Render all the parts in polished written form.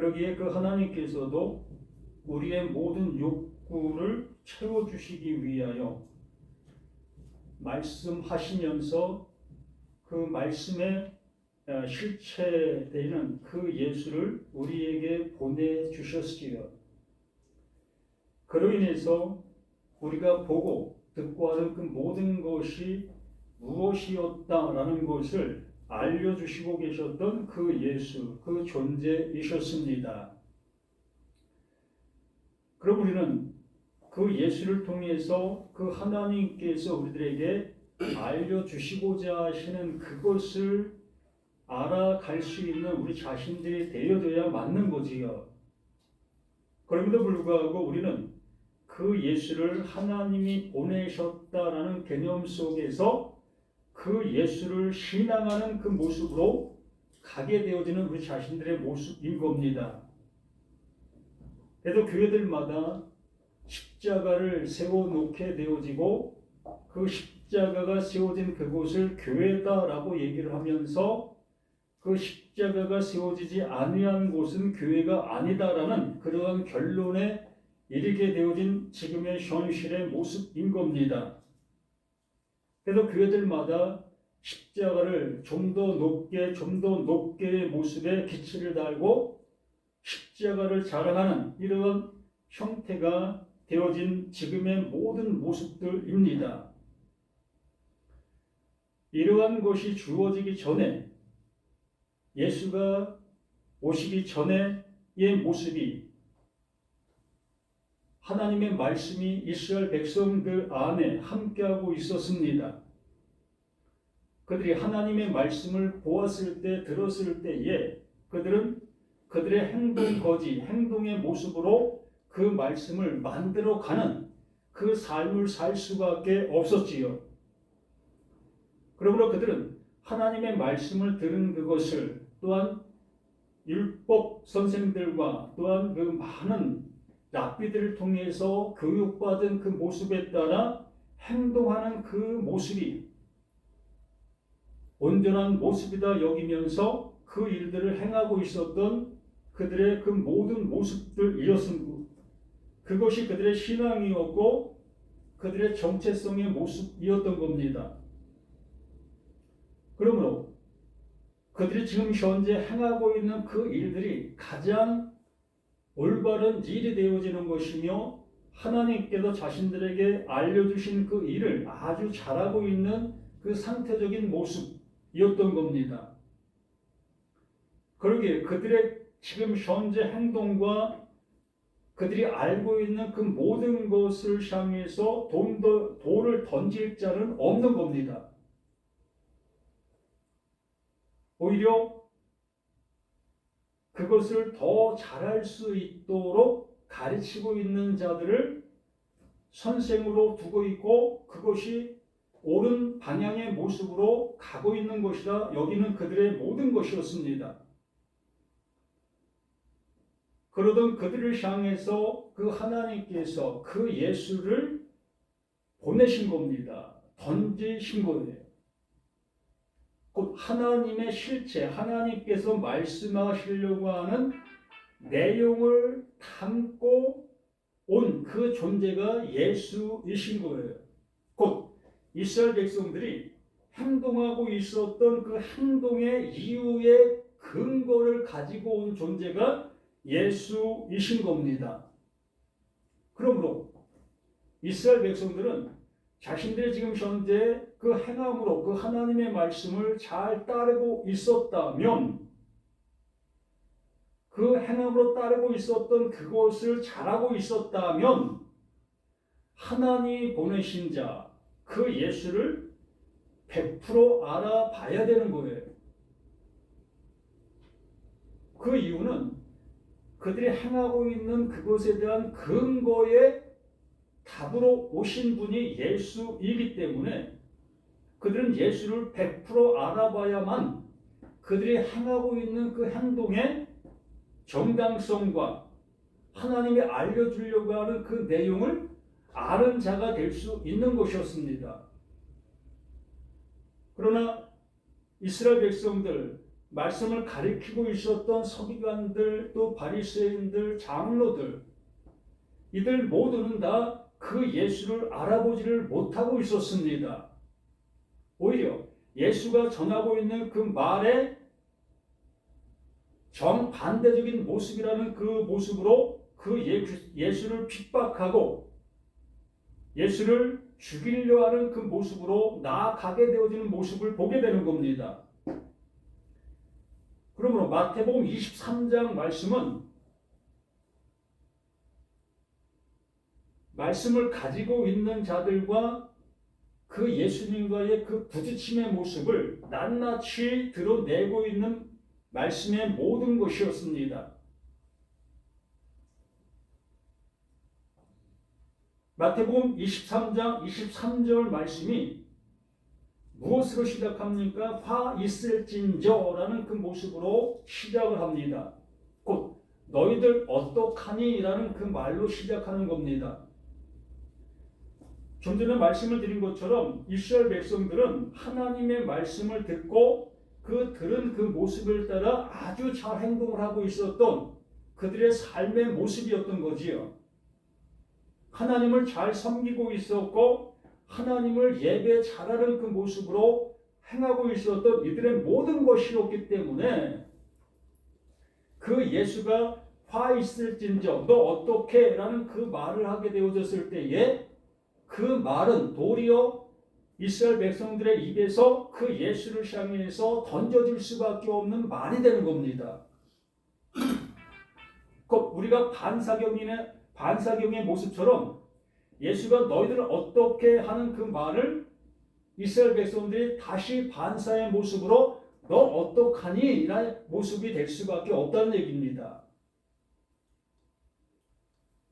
그러기에 그 하나님께서도 우리의 모든 욕구를 채워주시기 위하여 말씀하시면서 그 말씀에 실체되는 그 예수를 우리에게 보내주셨지요. 그로 인해서 우리가 보고 듣고 하는 그 모든 것이 무엇이었다라는 것을 알려주시고 계셨던 그 예수, 그 존재이셨습니다. 그럼 우리는 그 예수를 통해서 그 하나님께서 우리들에게 알려주시고자 하시는 그것을 알아갈 수 있는 우리 자신들이 되어줘야 맞는 거지요. 그럼에도 불구하고 우리는 그 예수를 하나님이 보내셨다라는 개념 속에서 그 예수를 신앙하는 그 모습으로 가게 되어지는 우리 자신들의 모습인 겁니다. 그래서 교회들마다 십자가를 세워놓게 되어지고 그 십자가가 세워진 그곳을 교회다라고 얘기를 하면서 그 십자가가 세워지지 아니한 곳은 교회가 아니다라는 그러한 결론에 이르게 되어진 지금의 현실의 모습인 겁니다. 그래서 교회들마다 십자가를 좀 더 높게의 모습에 기치를 달고 십자가를 자랑하는 이러한 형태가 되어진 지금의 모든 모습들입니다. 이러한 것이 주어지기 전에 예수가 오시기 전의 모습이 하나님의 말씀이 이스라엘 백성들 안에 함께하고 있었습니다. 그들이 하나님의 말씀을 보았을 때, 들었을 때에 그들은 그들의 행동의 모습으로 그 말씀을 만들어가는 그 삶을 살 수밖에 없었지요. 그러므로 그들은 하나님의 말씀을 들은 그것을 또한 율법 선생들과 또한 그 많은 랍비들을 통해서 교육받은 그 모습에 따라 행동하는 그 모습이 온전한 모습이다 여기면서 그 일들을 행하고 있었던 그들의 그 모든 모습들이었습니다. 그것이 그들의 신앙이었고 그들의 정체성의 모습이었던 겁니다. 그러므로 그들이 지금 현재 행하고 있는 그 일들이 가장 올바른 일이 되어지는 것이며 하나님께서 자신들에게 알려주신 그 일을 아주 잘하고 있는 그 상태적인 모습이었던 겁니다. 그러기에 그들의 지금 현재 행동과 그들이 알고 있는 그 모든 것을 향해서 돌을 던질 자는 없는 겁니다. 오히려 그것을 더 잘할 수 있도록 가르치고 있는 자들을 선생으로 두고 있고 그것이 옳은 방향의 모습으로 가고 있는 것이라 여기는 그들의 모든 것이었습니다. 그러던 그들을 향해서 그 하나님께서 그 예수를 보내신 겁니다. 던지신 거예요. 곧 하나님의 실체, 하나님께서 말씀하시려고 하는 내용을 담고 온 그 존재가 예수이신 거예요. 곧 이스라엘 백성들이 행동하고 있었던 그 행동의 이유의 근거를 가지고 온 존재가 예수이신 겁니다. 그러므로 이스라엘 백성들은 자신들이 지금 현재 그 행함으로 그 하나님의 말씀을 잘 따르고 있었다면 그 행함으로 따르고 있었던 그것을 잘하고 있었다면 하나님이 보내신 자, 그 예수를 100% 알아봐야 되는 거예요. 그 이유는 그들이 행하고 있는 그것에 대한 근거의 답으로 오신 분이 예수이기 때문에 그들은 예수를 100% 알아봐야만 그들이 행하고 있는 그 행동의 정당성과 하나님이 알려주려고 하는 그 내용을 아는 자가 될 수 있는 것이었습니다. 그러나 이스라엘 백성들 말씀을 가리키고 있었던 서기관들, 또 바리새인들, 장로들, 이들 모두는 다 그 예수를 알아보지를 못하고 있었습니다. 오히려 예수가 전하고 있는 그 말에 정반대적인 모습이라는 그 모습으로 그 예수를 핍박하고 예수를 죽이려 하는 그 모습으로 나아가게 되어지는 모습을 보게 되는 겁니다. 그러므로 마태복음 23장 말씀은 말씀을 가지고 있는 자들과 그 예수님과의 그 부딪힘의 모습을 낱낱이 드러내고 있는 말씀의 모든 것이었습니다. 마태복음 23장 23절 말씀이 무엇으로 시작합니까? 화 있을진저라는 그 모습으로 시작을 합니다. 곧 너희들 어떡하니? 라는 그 말로 시작하는 겁니다. 좀 전에 말씀을 드린 것처럼 이스라엘 백성들은 하나님의 말씀을 듣고 그 들은 그 모습을 따라 아주 잘 행동을 하고 있었던 그들의 삶의 모습이었던 거지요. 하나님을 잘 섬기고 있었고 하나님을 예배 잘하는 그 모습으로 행하고 있었던 이들의 모든 것이었기 때문에 그 예수가 화 있을진저 너 어떻게? 라는 그 말을 하게 되어졌을 때에 그 말은 도리어 이스라엘 백성들의 입에서 그 예수를 향해서 던져질 수밖에 없는 말이 되는 겁니다. 우리가 반사경의 모습처럼 예수가 너희들을 어떻게 하는 그 말을 이스라엘 백성들이 다시 반사의 모습으로 너 어떡하니? 라는 모습이 될 수밖에 없다는 얘기입니다.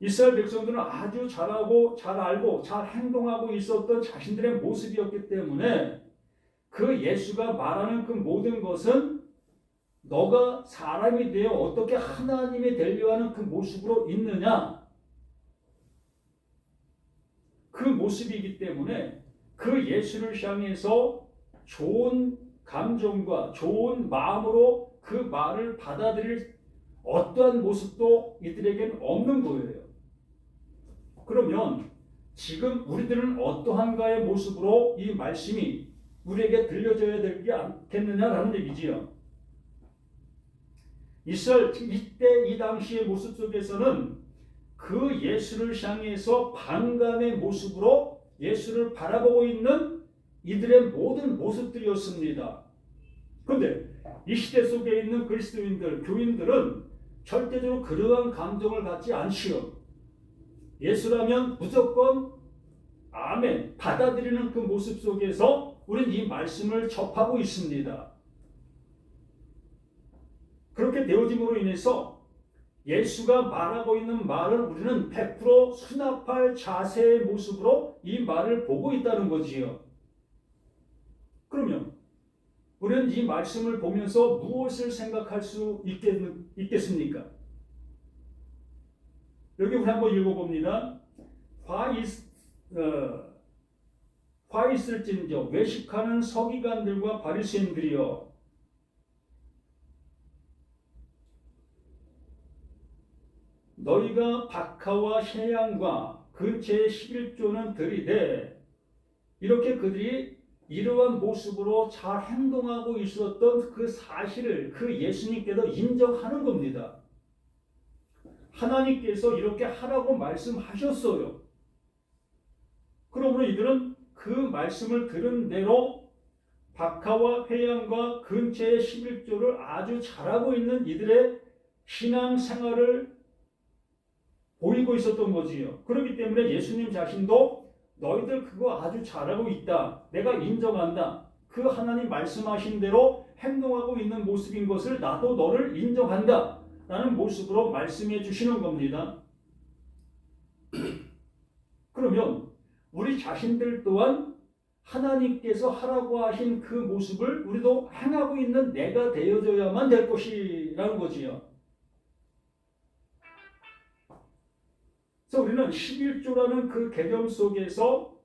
이스라엘 백성들은 아주 잘하고 잘 알고 잘 행동하고 있었던 자신들의 모습이었기 때문에 그 예수가 말하는 그 모든 것은 너가 사람이 되어 어떻게 하나님이 되려 하는 그 모습으로 있느냐, 그 모습이기 때문에 그 예수를 향해서 좋은 감정과 좋은 마음으로 그 말을 받아들일 어떠한 모습도 이들에게는 없는 거예요. 그러면 지금 우리들은 어떠한가의 모습으로 이 말씀이 우리에게 들려져야 되지 않겠느냐라는 얘기지요. 이때 이 당시의 모습 속에서는 그 예수를 향해서 반감의 모습으로 예수를 바라보고 있는 이들의 모든 모습들이었습니다. 그런데 이 시대 속에 있는 그리스도인들, 교인들은 절대적으로 그러한 감정을 갖지 않지요. 예수라면 무조건 아멘 받아들이는 그 모습 속에서 우리는 이 말씀을 접하고 있습니다. 그렇게 되어짐으로 인해서 예수가 말하고 있는 말을 우리는 100% 수납할 자세의 모습으로 이 말을 보고 있다는 거지요. 그러면 우리는 이 말씀을 보면서 무엇을 생각할 수 있겠습니까? 여기 우리 한번 읽어봅니다. 화 있을진저 외식하는 서기관들과 바리새인들이여 너희가 박하와 해양과 근처의 11조는 들이되 이렇게 그들이 이러한 모습으로 잘 행동하고 있었던 그 사실을 그 예수님께서 인정하는 겁니다. 하나님께서 이렇게 하라고 말씀하셨어요. 그러므로 이들은 그 말씀을 들은 대로 박하와 회양과 근처의 11조를 아주 잘하고 있는 이들의 신앙생활을 보이고 있었던 거지요. 그렇기 때문에 예수님 자신도 너희들 그거 아주 잘하고 있다. 내가 인정한다. 그 하나님 말씀하신 대로 행동하고 있는 모습인 것을 나도 너를 인정한다. 라는 모습으로 말씀해 주시는 겁니다. 그러면 우리 자신들 또한 하나님께서 하라고 하신 그 모습을 우리도 행하고 있는 내가 되어져야만 될 것이라는 거지요. 그래서 우리는 11조라는 그 개념 속에서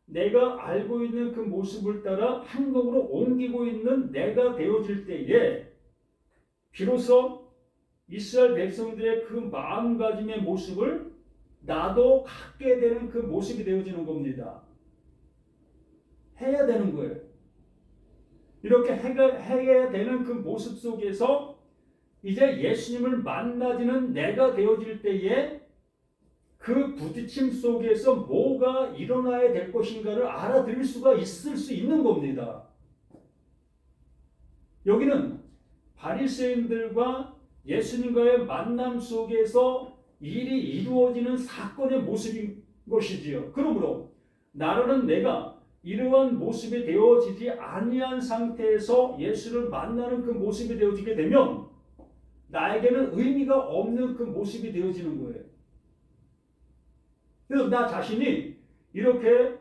내가 알고 있는 그 모습을 따라 행동으로 옮기고 있는 내가 되어질 때에 비로소 이스라엘 백성들의 그 마음가짐의 모습을 나도 갖게 되는 그 모습이 되어지는 겁니다. 해야 되는 거예요. 이렇게 해야 되는 그 모습 속에서 이제 예수님을 만나지는 내가 되어질 때에 그 부딪힘 속에서 뭐가 일어나야 될 것인가를 알아들을 수가 있을 수 있는 겁니다. 여기는 바리새인들과 예수님과의 만남 속에서 일이 이루어지는 사건의 모습인 것이지요. 그러므로 나라는 내가 이러한 모습이 되어지지 아니한 상태에서 예수를 만나는 그 모습이 되어지게 되면 나에게는 의미가 없는 그 모습이 되어지는 거예요. 그래서 나 자신이 이렇게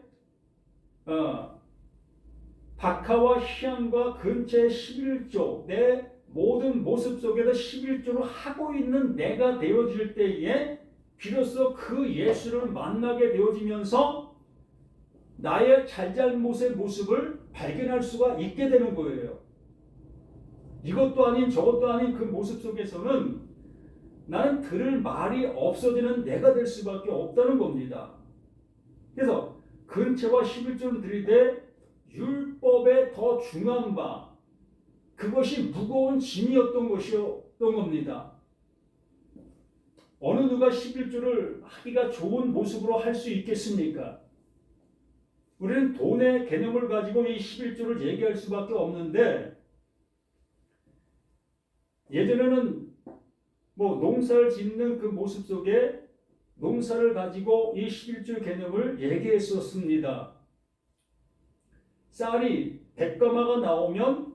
박하와 희양과 근처의 11조 내 모든 모습 속에서 11조를 하고 있는 내가 되어질 때에 비로소 그 예수를 만나게 되어지면서 나의 잘잘못의 모습을 발견할 수가 있게 되는 거예요. 이것도 아닌 저것도 아닌 그 모습 속에서는 나는 들을 말이 없어지는 내가 될 수밖에 없다는 겁니다. 그래서 근체와 11조를 들이되 율법에 더 중한 바 그것이 무거운 짐이었던 것이었던 겁니다. 어느 누가 11조를 하기가 좋은 모습으로 할 수 있겠습니까? 우리는 돈의 개념을 가지고 이 11조를 얘기할 수밖에 없는데 예전에는 농사를 짓는 그 모습 속에 농사를 가지고 이 11조 개념을 얘기했었습니다. 쌀이 100가마가 나오면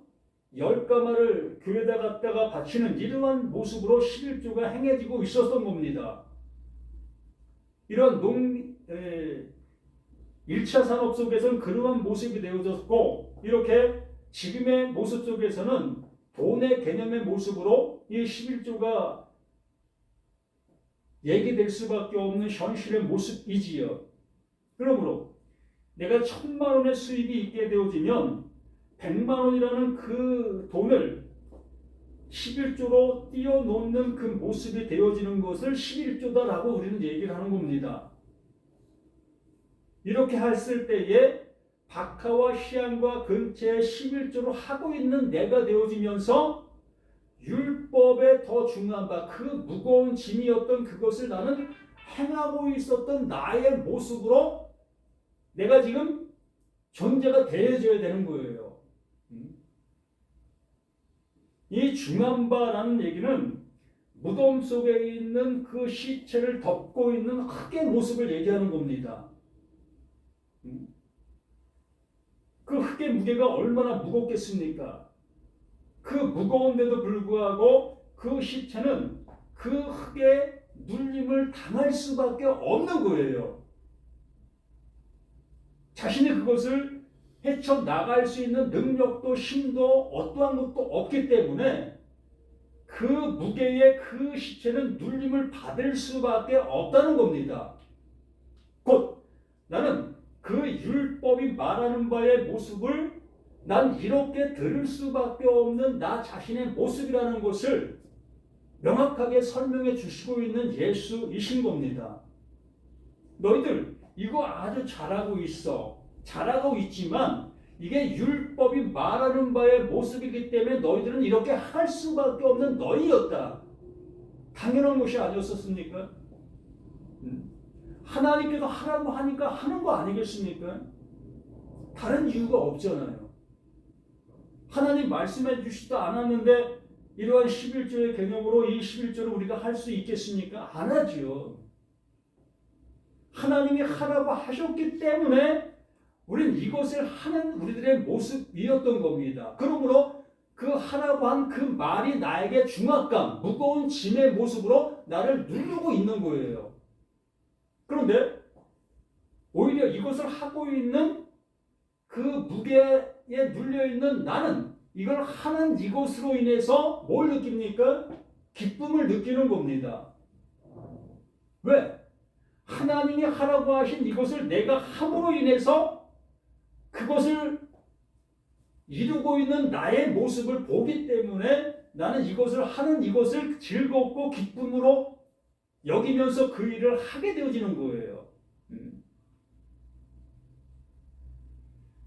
10가마를 교회에다 갖다가 바치는 이러한 모습으로 11조가 행해지고 있었던 겁니다. 이런 1차 산업 속에서는 그러한 모습이 되어졌고 이렇게 지금의 모습 속에서는 돈의 개념의 모습으로 이 11조가 얘기될 수밖에 없는 현실의 모습이지요. 그러므로 내가 1000만 원의 수입이 있게 되어지면 100만 원이라는 그 돈을 11조로 띄워놓는 그 모습이 되어지는 것을 11조다라고 우리는 얘기를 하는 겁니다. 이렇게 했을 때에 박하와 희양과 근체에 11조를 하고 있는 내가 되어지면서 율법에 더 중요한 바 그 무거운 짐이었던 그것을 나는 행하고 있었던 나의 모습으로 내가 지금 존재가 되어져야 되는 거예요. 이 중한 바라는 얘기는 무덤 속에 있는 그 시체를 덮고 있는 흙의 모습을 얘기하는 겁니다. 그 흙의 무게가 얼마나 무겁겠습니까? 그 무거운데도 불구하고 그 시체는 그 흙의 눌림을 당할 수밖에 없는 거예요. 자신이 그것을 헤쳐나갈 수 있는 능력도 힘도 어떠한 것도 없기 때문에 그 무게의 그 시체는 눌림을 받을 수밖에 없다는 겁니다. 곧 나는 그 율법이 말하는 바의 모습을 난 이렇게 들을 수밖에 없는 나 자신의 모습이라는 것을 명확하게 설명해 주시고 있는 예수이신 겁니다. 너희들 이거 아주 잘하고 있어. 잘하고 있지만 이게 율법이 말하는 바의 모습이기 때문에 너희들은 이렇게 할 수밖에 없는 너희였다. 당연한 것이 아니었었습니까? 하나님께서 하라고 하니까 하는 거 아니겠습니까? 다른 이유가 없잖아요. 하나님 말씀해 주시지도 않았는데 이러한 11조의 개념으로 이 11조를 우리가 할 수 있겠습니까? 안 하죠. 하나님이 하라고 하셨기 때문에 우리는 이것을 하는 우리들의 모습이었던 겁니다. 그러므로 그 하라고 한 그 말이 나에게 중압감, 무거운 짐의 모습으로 나를 누르고 있는 거예요. 그런데 오히려 이것을 하고 있는 그 무게에 눌려있는 나는 이걸 하는 이것으로 인해서 뭘 느낍니까? 기쁨을 느끼는 겁니다. 왜? 하나님이 하라고 하신 이것을 내가 함으로 인해서 그것을 이루고 있는 나의 모습을 보기 때문에 나는 이것을 하는 이것을 즐겁고 기쁨으로 여기면서 그 일을 하게 되어지는 거예요.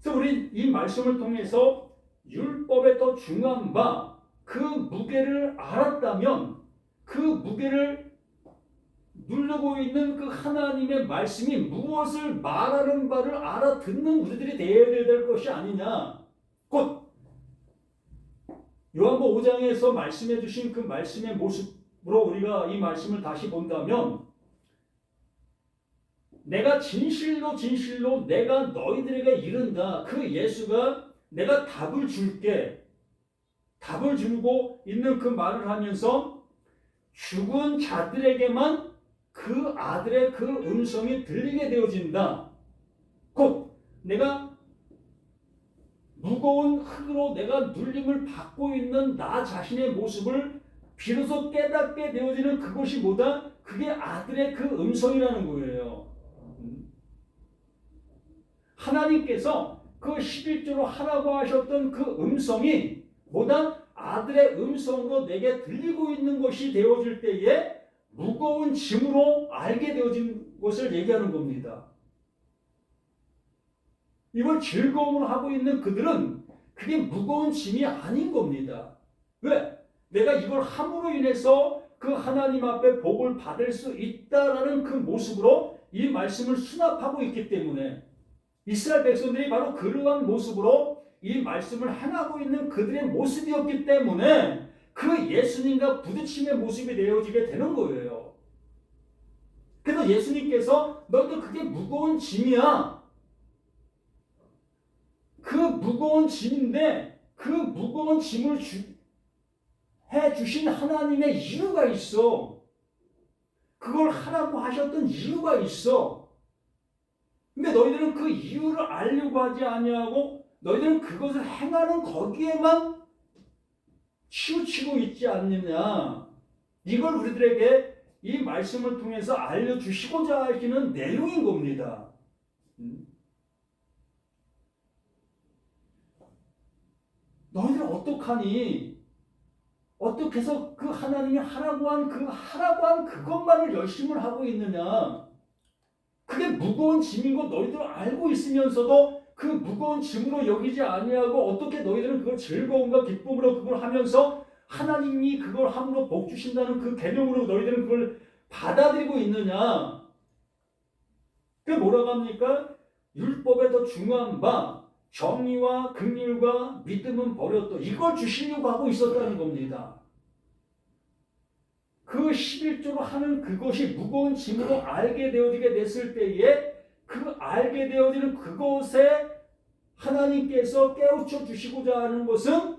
그래서 우리 이 말씀을 통해서 율법에 더 중요한 바 그 무게를 알았다면 그 무게를 누르고 있는 그 하나님의 말씀이 무엇을 말하는 바를 알아듣는 우리들이 되어야 될 것이 아니냐. 곧 요한복음 5장에서 말씀해 주신 그 말씀의 모습으로 우리가 이 말씀을 다시 본다면 내가 진실로 진실로 내가 너희들에게 이른다. 그 예수가 내가 답을 줄게. 답을 주고 있는 그 말을 하면서 죽은 자들에게만 그 아들의 그 음성이 들리게 되어진다. 곧 내가 무거운 흙으로 내가 눌림을 받고 있는 나 자신의 모습을 비로소 깨닫게 되어지는 그것이 뭐다? 그게 아들의 그 음성이라는 거예요. 하나님께서 그 11조로 하라고 하셨던 그 음성이 뭐다? 아들의 음성으로 내게 들리고 있는 것이 되어질 때에 무거운 짐으로 알게 되어진 것을 얘기하는 겁니다. 이걸 즐거움으로 하고 있는 그들은 그게 무거운 짐이 아닌 겁니다. 왜? 내가 이걸 함으로 인해서 그 하나님 앞에 복을 받을 수 있다라는 그 모습으로 이 말씀을 수납하고 있기 때문에 이스라엘 백성들이 바로 그러한 모습으로 이 말씀을 행하고 있는 그들의 모습이었기 때문에 그 예수님과 부딪힘의 모습이 되어지게 되는 거예요. 그래서 예수님께서 너희들 그게 무거운 짐이야. 그 무거운 짐인데 그 무거운 짐을 해주신 하나님의 이유가 있어. 그걸 하라고 하셨던 이유가 있어. 근데 너희들은 그 이유를 알려고 하지 아니하고 너희들은 그것을 행하는 거기에만 치우치고 있지 않느냐. 이걸 우리들에게 이 말씀을 통해서 알려주시고자 하시는 내용인 겁니다. 너희들 어떡하니? 어떻게 해서 그 하나님이 하라고 한 그것만을 열심히 하고 있느냐? 그게 무거운 짐인 거 너희들 알고 있으면서도 그 무거운 짐으로 여기지 아니하고 어떻게 너희들은 그걸 즐거움과 기쁨으로 그걸 하면서 하나님이 그걸 함으로 복 주신다는 그 개념으로 너희들은 그걸 받아들이고 있느냐? 그게 뭐라고 합니까? 율법에 더 중요한 바 정의와 긍휼과 믿음은 버렸다. 이걸 주시려고 하고 있었다는 겁니다. 그 11조로 하는 그것이 무거운 짐으로 알게 되어지게 됐을 때에 그 알게 되어지는 그것에 하나님께서 깨우쳐 주시고자 하는 것은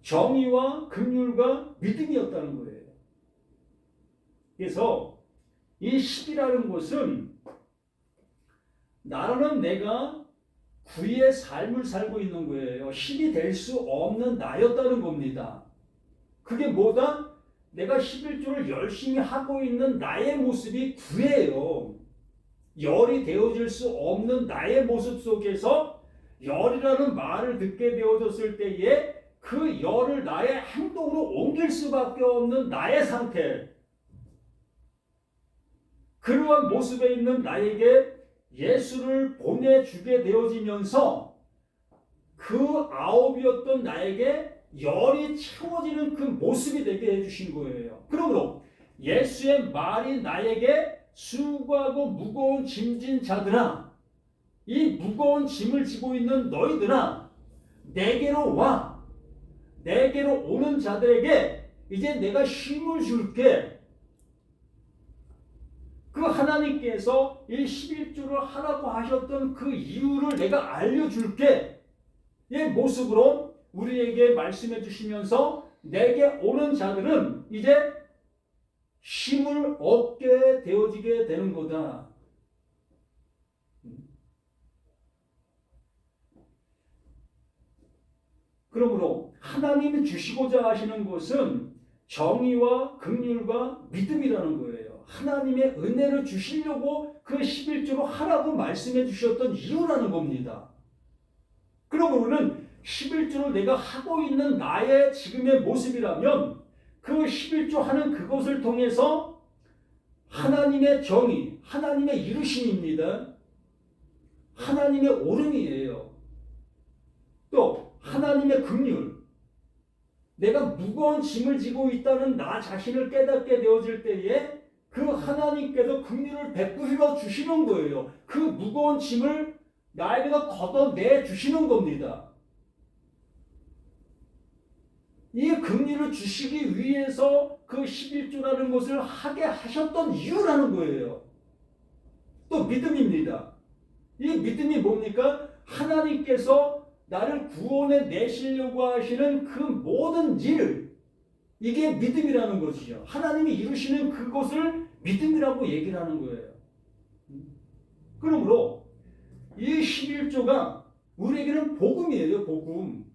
정의와 긍휼과 믿음이었다는 거예요. 그래서 이 10이라는 것은 나라는 내가 구의 삶을 살고 있는 거예요. 10이 될 수 없는 나였다는 겁니다. 그게 뭐다? 내가 11조를 열심히 하고 있는 나의 모습이 구예요. 열이 되어질 수 없는 나의 모습 속에서 열이라는 말을 듣게 되어졌을 때에 그 열을 나의 행동으로 옮길 수밖에 없는 나의 상태. 그러한 모습에 있는 나에게 예수를 보내주게 되어지면서 그 아홉이었던 나에게 열이 채워지는 그 모습이 되게 해주신 거예요. 그러므로 예수의 말이 나에게 수고하고 무거운 짐진 자들아, 이 무거운 짐을 지고 있는 너희들아, 내게로 와. 내게로 오는 자들에게 이제 내가 쉼을 줄게. 그 하나님께서 이 11조를 하라고 하셨던 그 이유를 내가 알려줄게. 이 모습으로 우리에게 말씀해 주시면서 내게 오는 자들은 이제 힘을 얻게 되어지게 되는 거다. 그러므로 하나님이 주시고자 하시는 것은 정의와 긍휼과 믿음이라는 거예요. 하나님의 은혜를 주시려고 그 11조로 하라고 말씀해 주셨던 이유라는 겁니다. 그러므로 우리는 11조를 내가 하고 있는 나의 지금의 모습이라면 그 11조 하는 그것을 통해서 하나님의 정의, 하나님의 이루심입니다. 하나님의 오름이에요. 또 하나님의 긍휼, 내가 무거운 짐을 지고 있다는 나 자신을 깨닫게 되어질 때에 그 하나님께서 긍휼을 베풀어 주시는 거예요. 그 무거운 짐을 나에게서 걷어내 주시는 겁니다. 이 긍휼을 주시기 위해서 그 11조라는 것을 하게 하셨던 이유라는 거예요. 또 믿음입니다. 이 믿음이 뭡니까? 하나님께서 나를 구원해 내시려고 하시는 그 모든 일, 이게 믿음이라는 것이죠. 하나님이 이루시는 그것을 믿음이라고 얘기를 하는 거예요. 그러므로 이 11조가 우리에게는 복음이에요. 복음.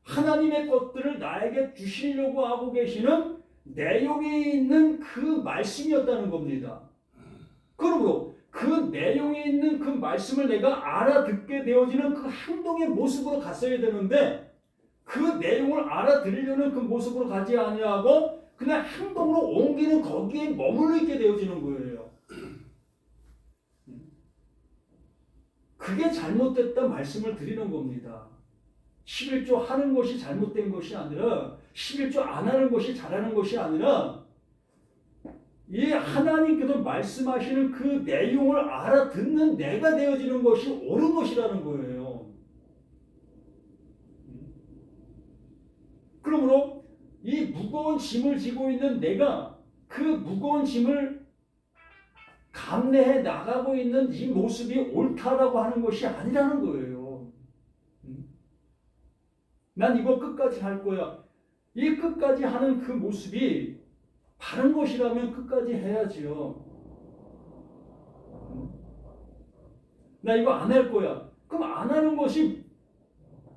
하나님의 것들을 나에게 주시려고 하고 계시는 내용에 있는 그 말씀이었다는 겁니다. 그러므로 그 내용에 있는 그 말씀을 내가 알아듣게 되어지는 그 행동의 모습으로 갔어야 되는데 그 내용을 알아들으려는 그 모습으로 가지 아니하고 그냥 행동으로 옮기는 거기에 머물러 있게 되어지는 거예요. 그게 잘못됐다 말씀을 드리는 겁니다. 11조 하는 것이 잘못된 것이 아니라 11조 안 하는 것이 잘하는 것이 아니라 이 하나님께서 말씀하시는 그 내용을 알아듣는 내가 되어지는 것이 옳은 것이라는 거예요. 그러므로 이 무거운 짐을 지고 있는 내가 그 무거운 짐을 감내해 나가고 있는 이 모습이 옳다라고 하는 것이 아니라는 거예요. 난 이거 끝까지 할 거야. 이 끝까지 하는 그 모습이 바른 것이라면 끝까지 해야지요. 나 이거 안 할 거야. 그럼 안 하는 것이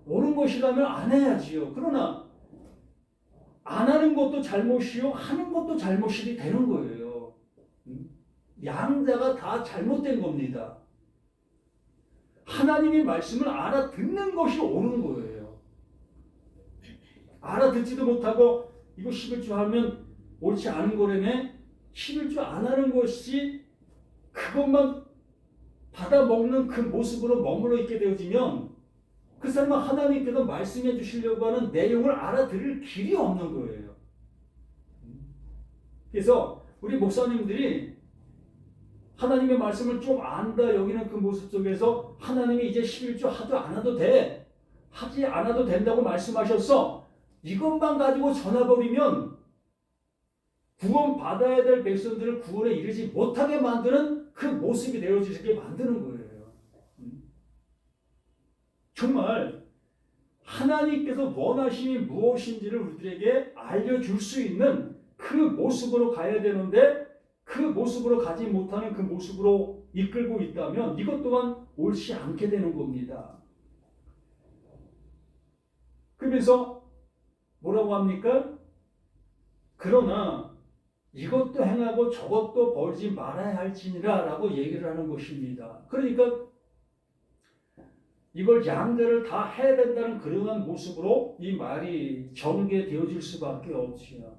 옳은 것이라면 안 해야지요. 그러나 안 하는 것도 잘못이요, 하는 것도 잘못이 되는 거예요. 양자가 다 잘못된 겁니다. 하나님의 말씀을 알아듣는 것이 옳은 거예요. 알아듣지도 못하고 이거 11조 하면 옳지 않은 거라네. 11조 안 하는 것이 그것만 받아먹는 그 모습으로 머물러 있게 되어지면 그 사람은 하나님께서 말씀해 주시려고 하는 내용을 알아들을 길이 없는 거예요. 그래서 우리 목사님들이 하나님의 말씀을 좀 안다 여기는 그 모습 속에서 하나님이 이제 11조 하도 안 해도 돼. 하지 않아도 된다고 말씀하셨어. 이것만 가지고 전화버리면 구원 받아야 될 백성들을 구원에 이르지 못하게 만드는 그 모습이 되어지게 만드는 거예요. 정말 하나님께서 원하심이 무엇인지를 우리들에게 알려줄 수 있는 그 모습으로 가야 되는데 그 모습으로 가지 못하는 그 모습으로 이끌고 있다면 이것 또한 옳지 않게 되는 겁니다. 그러면서 뭐라고 합니까? 그러나 이것도 행하고 저것도 벌지 말아야 할지니라 라고 얘기를 하는 것입니다. 그러니까 이걸 양자를 다 해야 된다는 그러한 모습으로 이 말이 전개되어질 수밖에 없지요.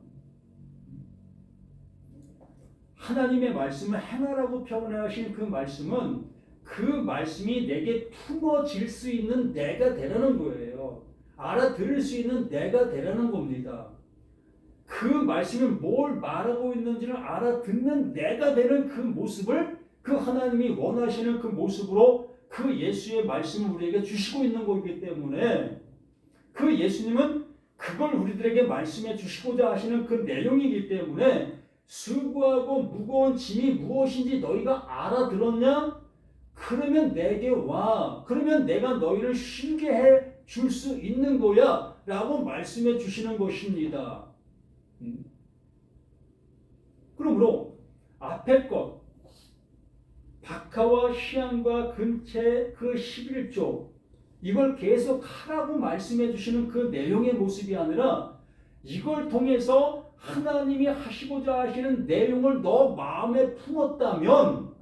하나님의 말씀을 행하라고 표현하신 그 말씀은 그 말씀이 내게 품어질 수 있는 내가 되라는 거예요. 알아들을 수 있는 내가 되라는 겁니다. 그 말씀이 뭘 말하고 있는지를 알아듣는 내가 되는 그 모습을 그 하나님이 원하시는 그 모습으로 그 예수의 말씀을 우리에게 주시고 있는 거기 때문에 그 예수님은 그걸 우리들에게 말씀해 주시고자 하시는 그 내용이기 때문에 수고하고 무거운 짐이 무엇인지 너희가 알아들었냐? 그러면 내게 와. 그러면 내가 너희를 쉬게 해 줄 수 있는 거야 라고 말씀해 주시는 것입니다. 그러므로 앞에 것 박하와 시안과 근체 그 11조 이걸 계속 하라고 말씀해 주시는 그 내용의 모습이 아니라 이걸 통해서 하나님이 하시고자 하시는 내용을 너 마음에 품었다면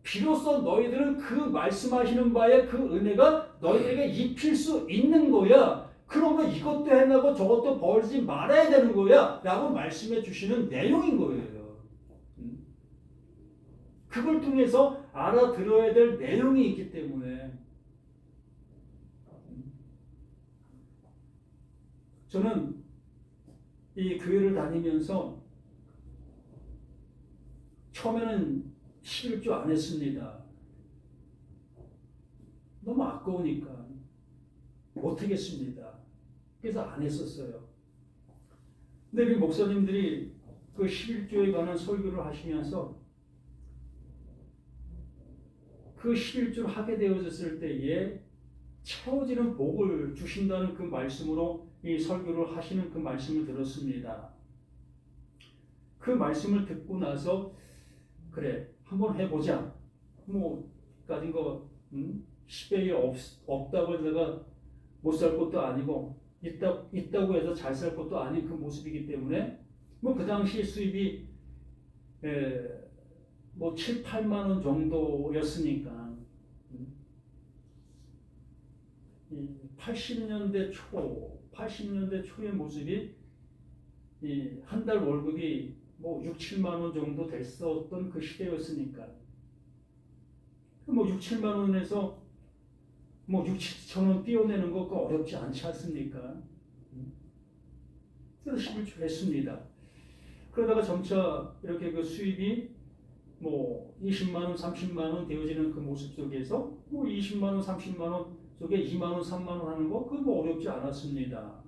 비로소 너희들은 그 말씀하시는 바에 그 은혜가 너희에게 입힐 수 있는 거야. 그러면 이것도 해나고 저것도 벌지 말아야 되는 거야. 라고 말씀해 주시는 내용인 거예요. 그걸 통해서 알아들어야 될 내용이 있기 때문에 저는 이 교회를 다니면서 처음에는 11조 안 했습니다. 너무 아까우니까 못하겠습니다. 그래서 안 했었어요. 근데 우리 목사님들이 그 11조에 관한 설교를 하시면서 그 11조를 하게 되어졌을 때에 채워지는 복을 주신다는 그 말씀으로 이 설교를 하시는 그 말씀을 들었습니다. 그 말씀을 듣고 나서 그래 한번 해보자. 뭐 가진 거 10배에 없다고 내가 못 살 것도 아니고 있다고 해서 잘 살 것도 아닌 그 모습이기 때문에 뭐 그 당시 수입이 뭐 7, 8만 원 정도였으니까 80년대 초의 모습이 한 달 월급이 뭐 6, 7만 원 정도 됐었던 그 시대였으니까 뭐 6, 7만 원에서 뭐 6, 7천 원 띄어내는 거 어렵지 않지 않습니까? 그래서 11조 했습니다. 그러다가 점차 이렇게 그 수입이 뭐 20만 원, 30만 원 되어지는 그 모습 속에서 뭐 20만 원, 30만 원 속에 2만 원, 3만 원 하는 거 그거 뭐 어렵지 않았습니다.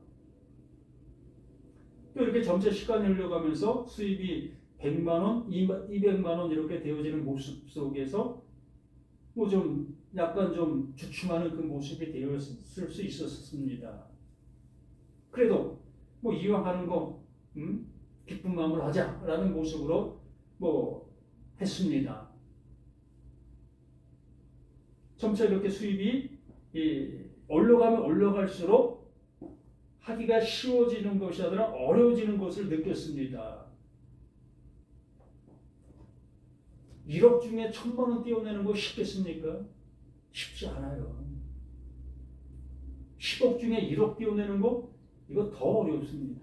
또 이렇게 점차 시간이 흘러가면서 수입이 100만 원, 200만 원 이렇게 되어지는 모습 속에서 뭐 좀 약간 좀 주춤하는 그 모습이 되었을 수 있었습니다. 그래도 뭐 이왕 하는 거 기쁜 마음으로 하자라는 모습으로 뭐 했습니다. 점차 이렇게 수입이 올라가면 올라갈수록 하기가 쉬워지는 것이 아니라 어려워지는 것을 느꼈습니다. 1억 중에 1,000만 원 떼어내는 거 쉽겠습니까? 쉽지 않아요. 10억 중에 1억 떼어내는 거 이거 더 어렵습니다.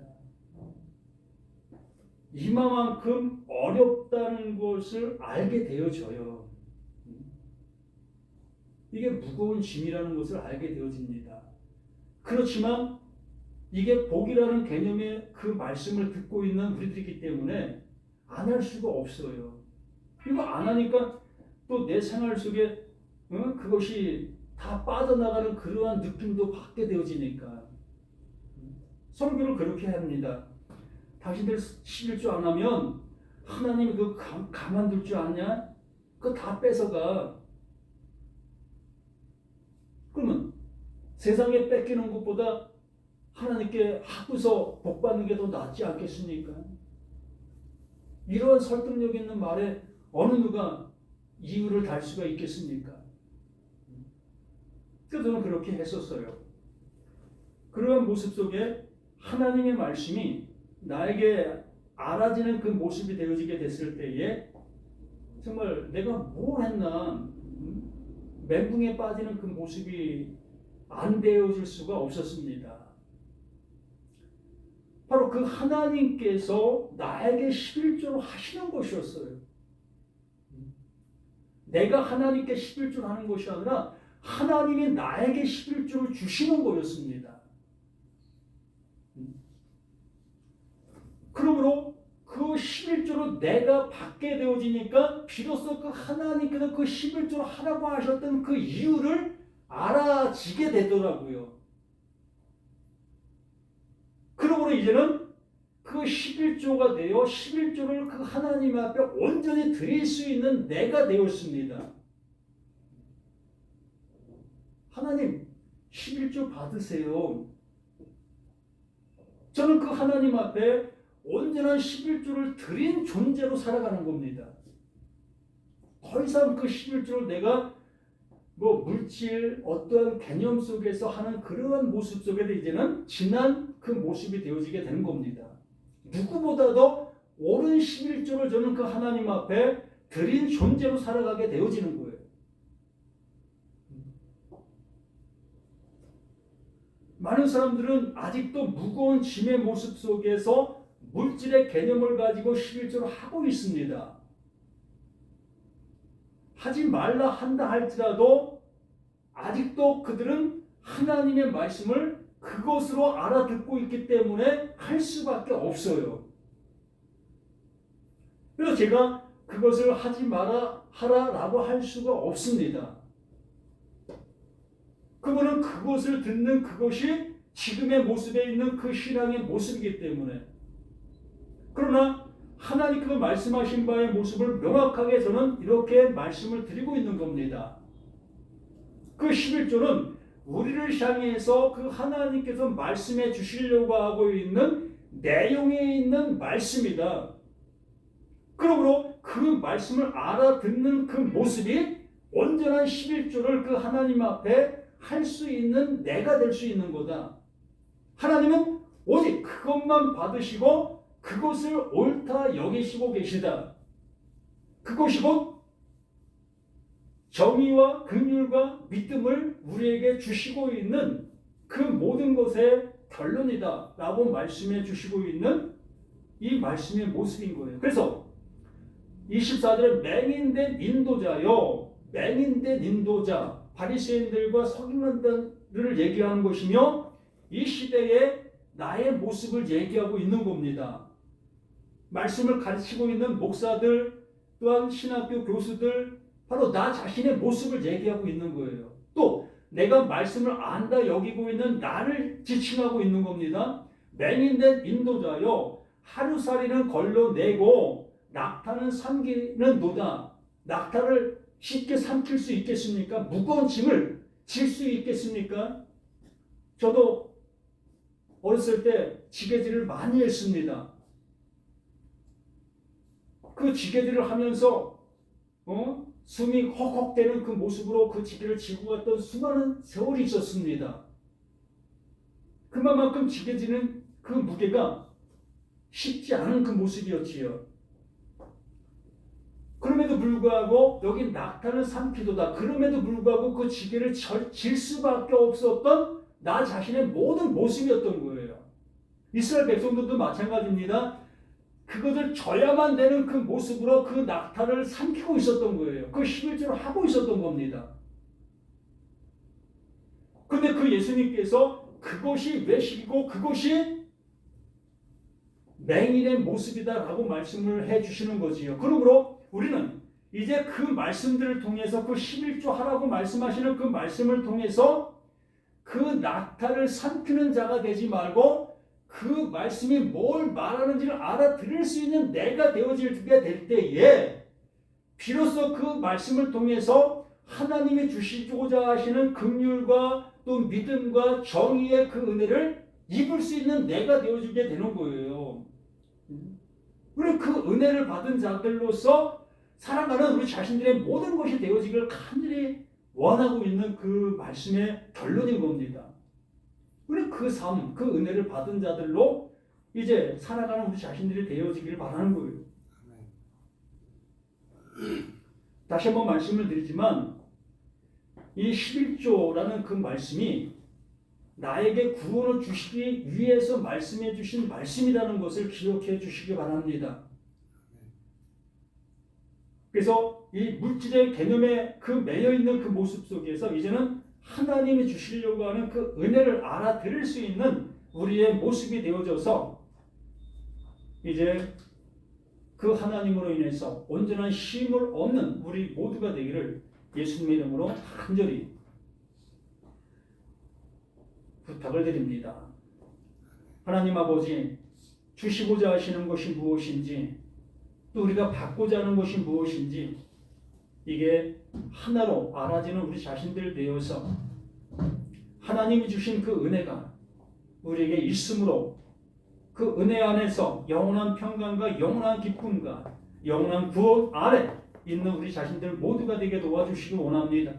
이만큼 어렵다는 것을 알게 되어져요. 이게 무거운 짐이라는 것을 알게 되어집니다. 그렇지만 이게 복이라는 개념의 그 말씀을 듣고 있는 우리들이기 때문에 안 할 수가 없어요. 이거 안 하니까 또 내 생활 속에 그것이 다 빠져나가는 그러한 느낌도 받게 되어지니까 설교를 그렇게 합니다. 당신들 11조 안 하면 하나님이 그 가만둘 줄 아냐? 그거 다 뺏어가. 그러면 세상에 뺏기는 것보다 하나님께 하고서 복 받는 게 더 낫지 않겠습니까? 이러한 설득력 있는 말에 어느 누가 이유를 달 수가 있겠습니까? 그래서 저는 그렇게 했었어요. 그러한 모습 속에 하나님의 말씀이 나에게 알아지는 그 모습이 되어지게 됐을 때에 정말 내가 뭘 했나 멘붕에 빠지는 그 모습이 안 되어질 수가 없었습니다. 바로 그 하나님께서 나에게 11조를 하시는 것이었어요. 내가 하나님께 11조를 하는 것이 아니라 하나님이 나에게 11조를 주시는 거였습니다. 그러므로 그 11조를 내가 받게 되어지니까 비로소 그 하나님께서 그 11조를 하라고 하셨던 그 이유를 알아지게 되더라고요. 그러므로 이제는 그 11조가 되어 11조를 그 하나님 앞에 온전히 드릴 수 있는 내가 되었습니다. 하나님 11조 받으세요. 저는 그 하나님 앞에 온전한 11조를 드린 존재로 살아가는 겁니다. 더 이상 그 11조를 내가 뭐 물질 어떠한 개념 속에서 하는 그러한 모습 속에도 이제는 지난 그 모습이 되어지게 되는 겁니다. 누구보다도 옳은 11조를 저는 그 하나님 앞에 드린 존재로 살아가게 되어지는 거예요. 많은 사람들은 아직도 무거운 짐의 모습 속에서 물질의 개념을 가지고 11조를 하고 있습니다. 하지 말라 한다 할지라도 아직도 그들은 하나님의 말씀을 그것으로 알아듣고 있기 때문에 할 수밖에 없어요. 그래서 제가 그것을 하지 마라 하라라고 할 수가 없습니다. 그분은 그것을 듣는 그것이 지금의 모습에 있는 그 신앙의 모습이기 때문에. 그러나 하나님께서 말씀하신 바의 모습을 명확하게 저는 이렇게 말씀을 드리고 있는 겁니다. 그 11조는 우리를 향해서 그 하나님께서 말씀해 주시려고 하고 있는 내용에 있는 말씀이다. 그러므로 그 말씀을 알아듣는 그 모습이 온전한 11조를 그 하나님 앞에 할 수 있는 내가 될 수 있는 거다. 하나님은 오직 그것만 받으시고 그것을 옳다 여기시고 계시다. 그것이 곧 정의와 긍휼과 믿음을 우리에게 주시고 있는 그 모든 것의 결론이다 라고 말씀해 주시고 있는 이 말씀의 모습인 거예요. 그래서 24절에 맹인된 인도자요, 맹인된 인도자, 바리새인들과 서기관들을 얘기하는 것이며 이 시대에 나의 모습을 얘기하고 있는 겁니다. 말씀을 가르치고 있는 목사들 또한 신학교 교수들 바로 나 자신의 모습을 얘기하고 있는 거예요. 또 내가 말씀을 안다 여기고 있는 나를 지칭하고 있는 겁니다. 맹인된 인도자여 하루살이는 걸러내고 낙타는 삼기는 노다. 낙타를 쉽게 삼킬 수 있겠습니까? 무거운 짐을 질 수 있겠습니까? 저도 어렸을 때 지게질을 많이 했습니다. 그 지게질을 하면서 숨이 헉헉대는 그 모습으로 그 지게를 지고 갔던 수많은 세월이 있었습니다. 그만큼 지게지는 그 무게가 쉽지 않은 그 모습이었지요. 그럼에도 불구하고 여기 낙타는 삼키도다. 그럼에도 불구하고 그 지게를 질 수밖에 없었던 나 자신의 모든 모습이었던 거예요. 이스라엘 백성들도 마찬가지입니다. 그것을 져야만 되는 그 모습으로 그 낙타를 삼키고 있었던 거예요. 그 11조를 하고 있었던 겁니다. 그런데 그 예수님께서 그것이 외식이고 그것이 맹인의 모습이다라고 말씀을 해주시는 거지요. 그러므로 우리는 이제 그 말씀들을 통해서 그 11조 하라고 말씀하시는 그 말씀을 통해서 그 낙타를 삼키는 자가 되지 말고 그 말씀이 뭘 말하는지를 알아들을 수 있는 내가 되어지게 될 때에 비로소 그 말씀을 통해서 하나님이 주시고자 하시는 긍휼과 또 믿음과 정의의 그 은혜를 입을 수 있는 내가 되어지게 되는 거예요. 우리 그 은혜를 받은 자들로서 살아가는 우리 자신들의 모든 것이 되어지기를 간절히 원하고 있는 그 말씀의 결론인 겁니다. 우리 그 삶, 그 은혜를 받은 자들로 이제 살아가는 우리 자신들이 되어지기를 바라는 거예요. 다시 한번 말씀을 드리지만 이 11조라는 그 말씀이 나에게 구원을 주시기 위해서 말씀해 주신 말씀이라는 것을 기억해 주시기 바랍니다. 그래서 이 물질의 개념에 그 매여 있는 그 모습 속에서 이제는 하나님이 주시려고 하는 그 은혜를 알아들을 수 있는 우리의 모습이 되어져서 이제 그 하나님으로 인해서 온전한 쉼을 얻는 우리 모두가 되기를 예수님의 이름으로 간절히 부탁을 드립니다. 하나님 아버지, 주시고자 하시는 것이 무엇인지 또 우리가 받고자 하는 것이 무엇인지 이게 하나로 알아지는 우리 자신들 되어서 하나님이 주신 그 은혜가 우리에게 있으므로 그 은혜 안에서 영원한 평강과 영원한 기쁨과 영원한 구원 아래 있는 우리 자신들 모두가 되게 도와주시기 원합니다.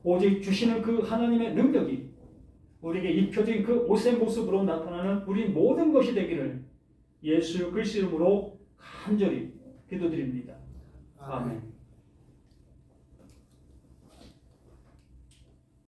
오직 주시는 그 하나님의 능력이 우리에게 입혀진 그 옷의 모습으로 나타나는 우리 모든 것이 되기를 예수 그리스도 이름으로 간절히 기도드립니다. 아멘.